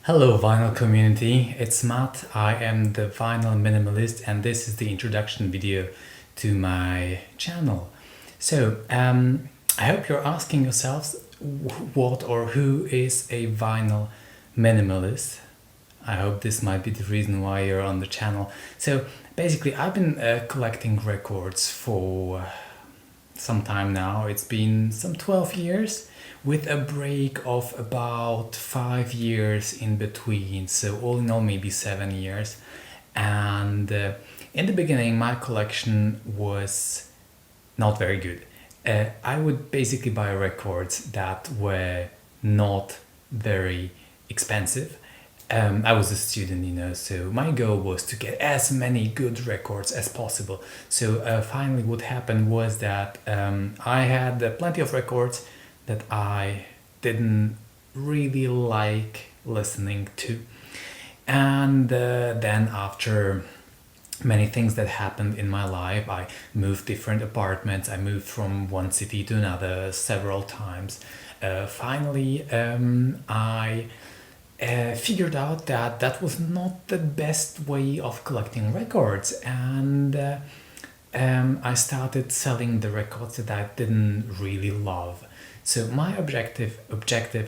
Hello vinyl community, it's Matt. I am the Vinyl Minimalist and this is the introduction video to my channel. I hope you're asking yourselves what or who is a vinyl minimalist. I hope this might be the reason why you're on the channel. So basically I've been collecting records for some time now. It's been some 12 years with a break of about 5 years in between, so all in all maybe 7 years. And in the beginning my collection was not very good. I would basically buy records that were not very expensive. I was a student, so my goal was to get as many good records as possible. So finally what happened was that I had plenty of records that I didn't really like listening to. And then after many things that happened in my life, I moved different apartments, I moved from one city to another several times. Finally, I figured out that that was not the best way of collecting records, and I started selling the records that I didn't really love. So my objective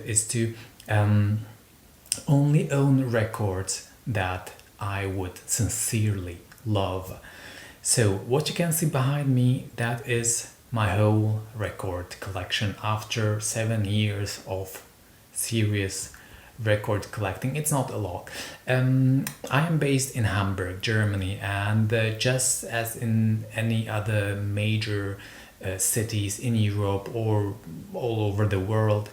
is to only own records that I would sincerely love. So what you can see behind me, that is my whole record collection after 7 years of serious record collecting. It's not a lot. I am based in Hamburg, Germany, and just as in any other major cities in Europe or all over the world,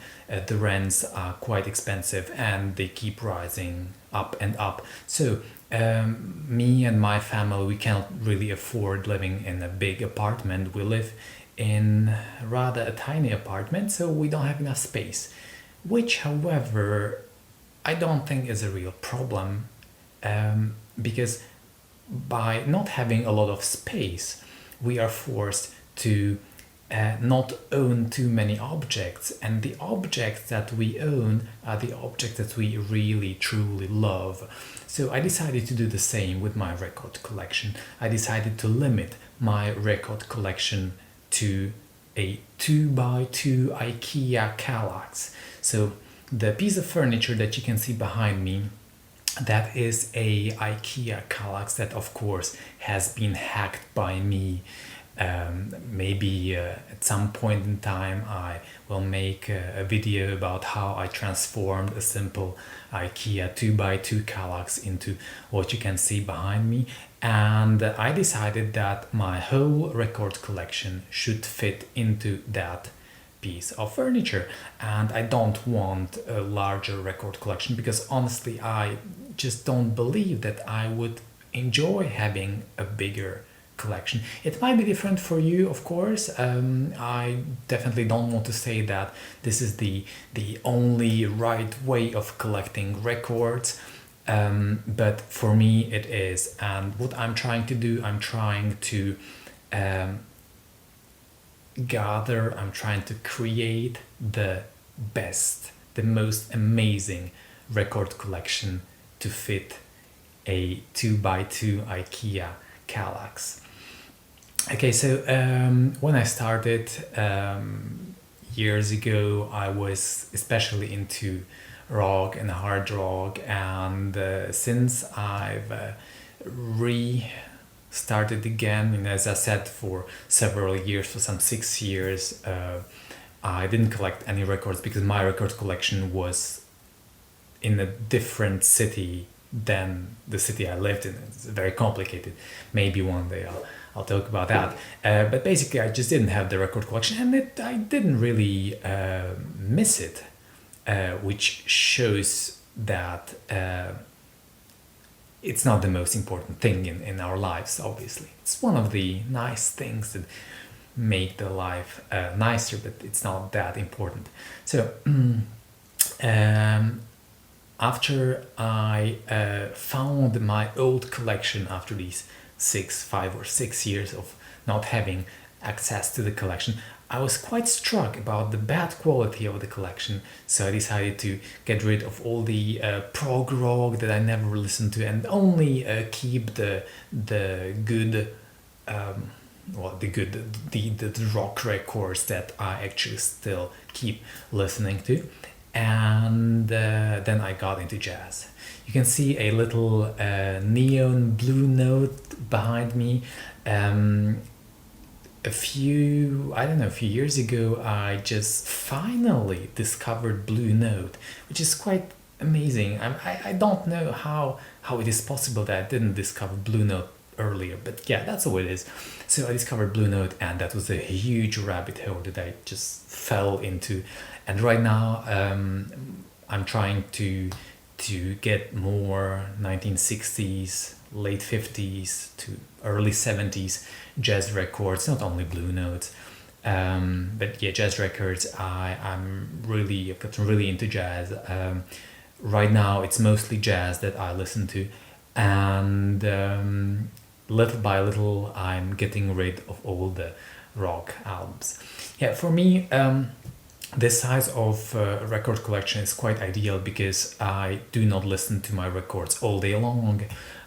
the rents are quite expensive and they keep rising up and up. So me and my family, we cannot really afford living in a big apartment. We live in rather a tiny apartment, so we don't have enough space, which however I don't think is a real problem, because by not having a lot of space we are forced to not own too many objects, and the objects that we own are the objects that we really truly love. So I decided to do the same with my record collection. I decided to limit my record collection to a 2x2 IKEA Kallax. So the piece of furniture that you can see behind me, that is a IKEA Kallax that of course has been hacked by me. Maybe at some point in time I will make a video about how I transformed a simple IKEA 2x2 Kallax into what you can see behind me. And I decided that my whole record collection should fit into that piece of furniture, and I don't want a larger record collection because honestly I just don't believe that I would enjoy having a bigger collection. It might be different for you, of course. I definitely don't want to say that this is the only right way of collecting records, but for me it is. And what I'm trying to do, I'm trying to I'm trying to create the best, the most amazing record collection to fit a 2x2 IKEA Kallax. Okay, so when I started years ago, I was especially into rock and hard rock, and since I've restarted again, and as I said, for several years, for some 6 years, I didn't collect any records because my record collection was in a different city than the city I lived in. It's very complicated. Maybe one day I'll talk about that. But basically I just didn't have the record collection, and I didn't really miss it, which shows that it's not the most important thing in our lives, obviously. It's one of the nice things that make the life nicer, but it's not that important. So after I found my old collection, after these 5 or 6 years of not having access to the collection, I was quite struck about the bad quality of the collection, so I decided to get rid of all the prog rock that I never listened to and only keep the good the rock records that I actually still keep listening to. And then I got into jazz. You can see a little neon blue note behind me. A few years ago, I just finally discovered Blue Note, which is quite amazing. I don't know how it is possible that I didn't discover Blue Note earlier, but yeah, that's how it is. So I discovered Blue Note, and that was a huge rabbit hole that I just fell into. And right now, I'm trying to get more 1960s, late 50s to early 70s jazz records, not only Blue Notes, but yeah, jazz records. I've gotten really into jazz. Right now, it's mostly jazz that I listen to, and little by little, I'm getting rid of all the rock albums. Yeah, for me, this size of record collection is quite ideal because I do not listen to my records all day long.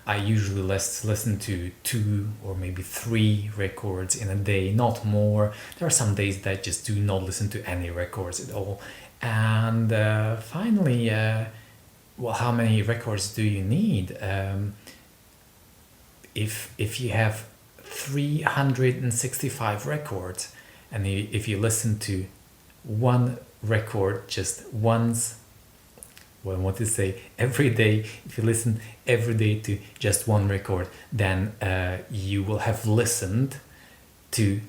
I usually listen to 2 or maybe 3 records in a day, not more. There are some days that I just do not listen to any records at all. And finally, well, how many records do you need? If you have 365 records, and if you listen to one record just once, well, what to say, every day, if you listen every day to just one record, then you will have listened to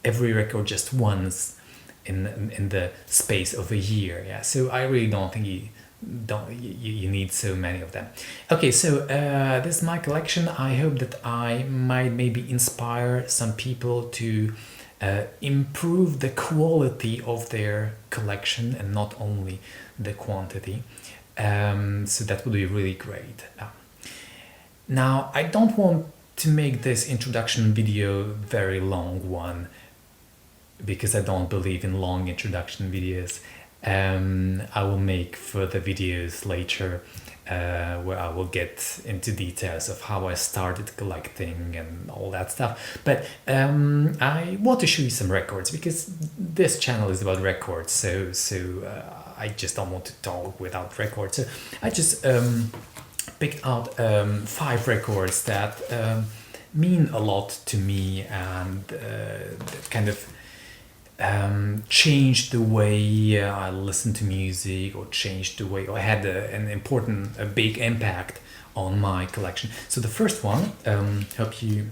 every record just once in the space of a year. Yeah, so I really don't think you need so many of them. Okay, so this is my collection. I hope that I might maybe inspire some people to improve the quality of their collection and not only the quantity. So that would be really great. Now, I don't want to make this introduction video very long one because I don't believe in long introduction videos. I will make further videos later where I will get into details of how I started collecting and all that stuff. But I want to show you some records because this channel is about records. So I just don't want to talk without records. So I just picked out 5 records that mean a lot to me and that kind of changed the way I listen to music, or changed the way, or had a big impact on my collection. So the first one, hope you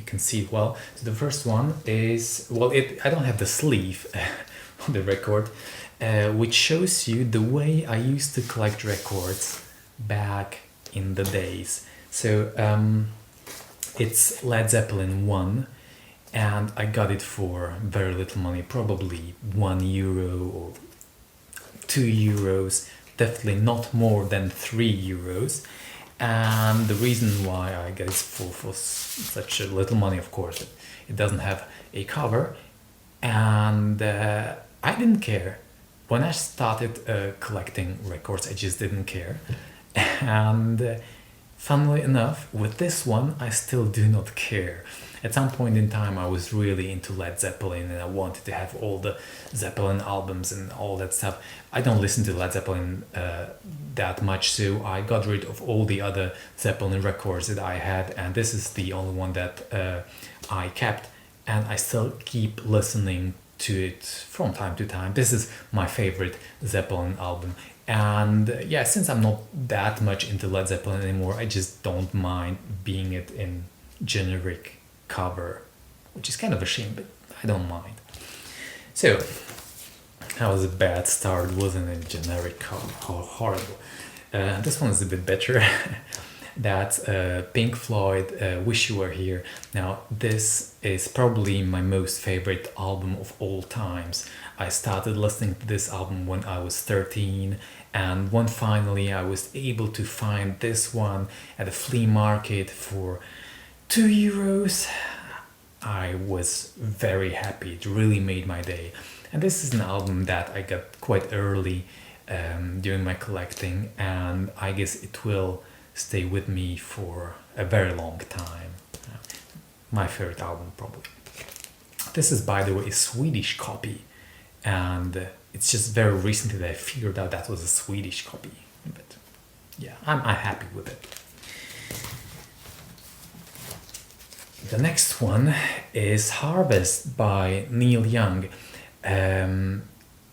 can see it well. So the first one is, well, I don't have the sleeve on the record, which shows you the way I used to collect records back in the days. So it's Led Zeppelin 1. And I got it for very little money, probably €1 or €2, definitely not more than €3. And the reason why I got it for such a little money, of course, it doesn't have a cover, and I didn't care. When I started collecting records, I just didn't care. And funnily enough, with this one, I still do not care. At some point in time, I was really into Led Zeppelin and I wanted to have all the Zeppelin albums and all that stuff. I don't listen to Led Zeppelin that much, so I got rid of all the other Zeppelin records that I had, and this is the only one that I kept, and I still keep listening to it from time to time. This is my favorite Zeppelin album. And yeah, since I'm not that much into Led Zeppelin anymore, I just don't mind being it in generic cover, which is kind of a shame, but I don't mind. So that was a bad start, wasn't it? Generic cover, horrible. This one is a bit better. That's Pink Floyd, Wish You Were Here. Now this is probably my most favorite album of all times. I started listening to this album when I was 13, and when finally I was able to find this one at a flea market for €2, I was very happy. It really made my day. And this is an album that I got quite early during my collecting, and I guess it will stay with me for a very long time. My favorite album, probably. This is, by the way, a Swedish copy, and it's just very recently that I figured out that was a Swedish copy. But yeah, I'm happy with it. The next one is Harvest by Neil Young.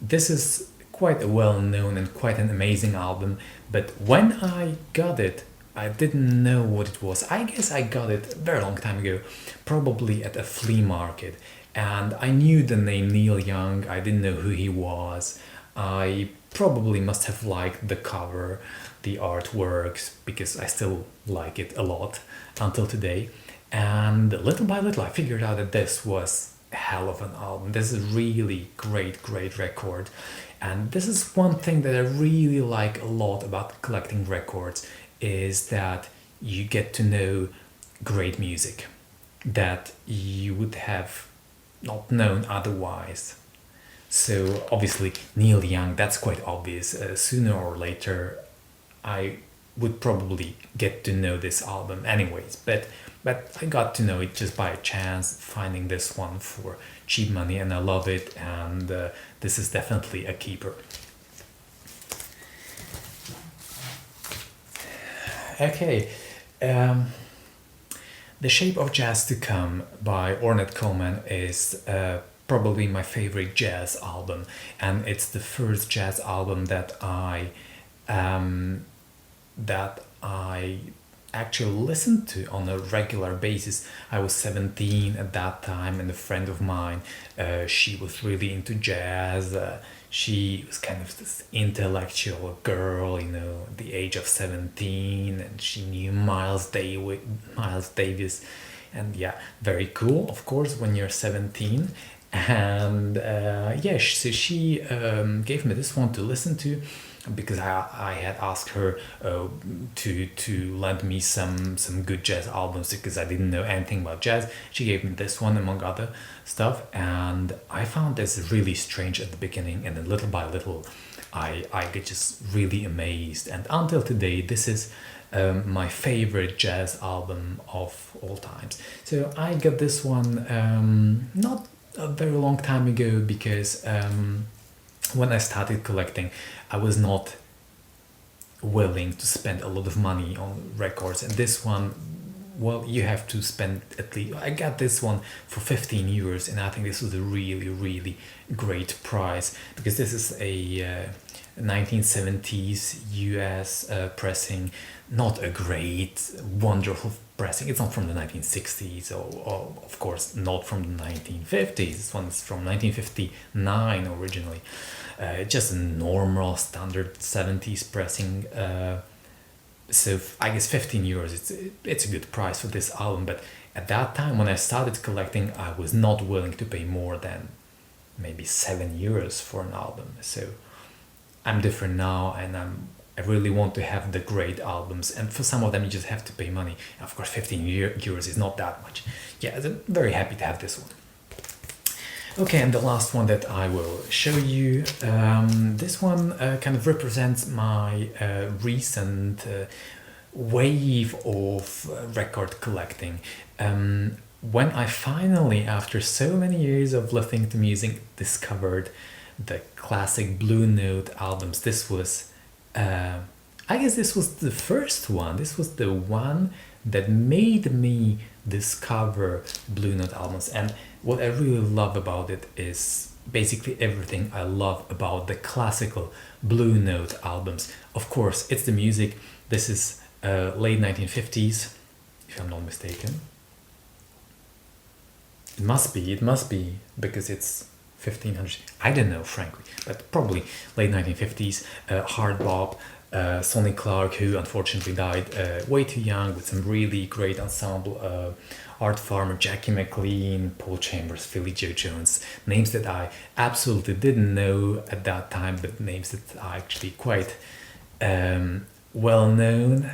This is quite a well-known and quite an amazing album, but when I got it, I didn't know what it was. I guess I got it a very long time ago, probably at a flea market, and I knew the name Neil Young. I didn't know who he was. I probably must have liked the cover, the artworks, because I still like it a lot until today. And little by little, I figured out that this was a hell of an album. This is really great record. And this is one thing that I really like a lot about collecting records, is that you get to know great music that you would have not known otherwise. So obviously Neil Young, that's quite obvious. Sooner or later, I would probably get to know this album anyways, but I got to know it just by a chance, finding this one for cheap money, and I love it, and this is definitely a keeper. Okay, The Shape of Jazz to Come by Ornette Coleman is probably my favorite jazz album, and it's the first jazz album that I actually listened to on a regular basis. I was 17 at that time, and a friend of mine, she was really into jazz. She was kind of this intellectual girl, at the age of 17, and she knew Miles Davis, and yeah, very cool, of course, when you're 17. And yeah, so she gave me this one to listen to, because I had asked her to lend me some good jazz albums, because I didn't know anything about jazz. She gave me this one among other stuff, and I found this really strange at the beginning, and then little by little I get just really amazed, and until today this is my favorite jazz album of all times. So I got this one not a very long time ago, because when I started collecting, I was not willing to spend a lot of money on records, and this one, well, you have to spend at least. I got this one for 15 euros, and I think this was a really great price, because this is a 1970s US pressing, not a great, wonderful pressing. It's not from the 1960s, or of course not from the 1950s. This one's from 1959 originally. Just a normal standard 70s pressing. So I guess 15 euros, it's a good price for this album. But at that time, when I started collecting, I was not willing to pay more than maybe 7 euros for an album. So I'm different now, and I really want to have the great albums, and for some of them you just have to pay money. And of course, 15 euros is not that much. Yeah, I'm very happy to have this one. Okay, and the last one that I will show you, this one kind of represents my recent wave of record collecting. When I finally, after so many years of listening to music, discovered the classic Blue Note albums. This was, I guess this was the first one. This was the one that made me discover Blue Note albums. And what I really love about it is basically everything I love about the classical Blue Note albums. Of course, it's the music. This is late 1950s, if I'm not mistaken. It must be, because it's 1500. I don't know, frankly, but probably late 1950s. Hard bop. Sonny Clark, who unfortunately died way too young, with some really great ensemble. Art Farmer, Jackie McLean, Paul Chambers, Philly Joe Jones. Names that I absolutely didn't know at that time, but names that are actually quite well known.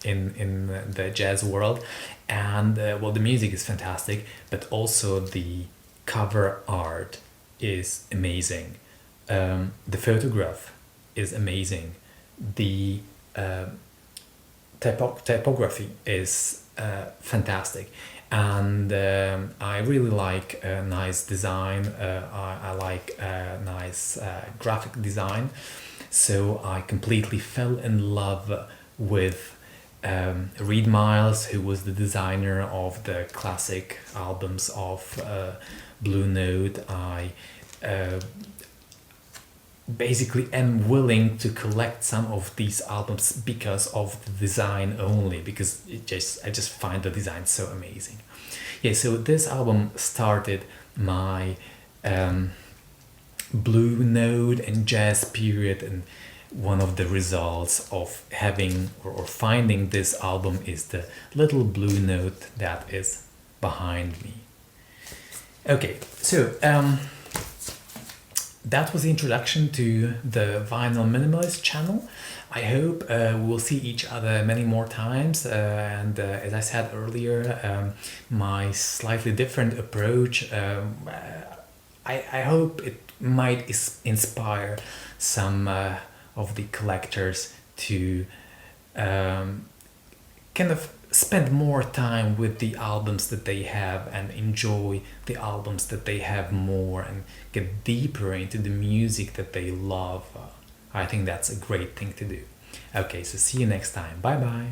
in the jazz world. And well, the music is fantastic, but also the cover art is amazing. The photograph is amazing. The typography is fantastic, and I really like a nice design. I like a nice graphic design, so I completely fell in love with Reed Miles, who was the designer of the classic albums of Blue Note. I basically am willing to collect some of these albums because of the design only, because I just find the design so amazing. Yeah, so this album started my Blue Note and jazz period, and one of the results of having or finding this album is the little blue note that is behind me. Okay, so that was the introduction to the Vinyl Minimalist channel. I hope we'll see each other many more times, and as I said earlier, my slightly different approach, I hope it might inspire some of the collectors to kind of spend more time with the albums that they have and enjoy the albums that they have more and get deeper into the music that they love. I think that's a great thing to do. Okay, so see you next time. Bye bye.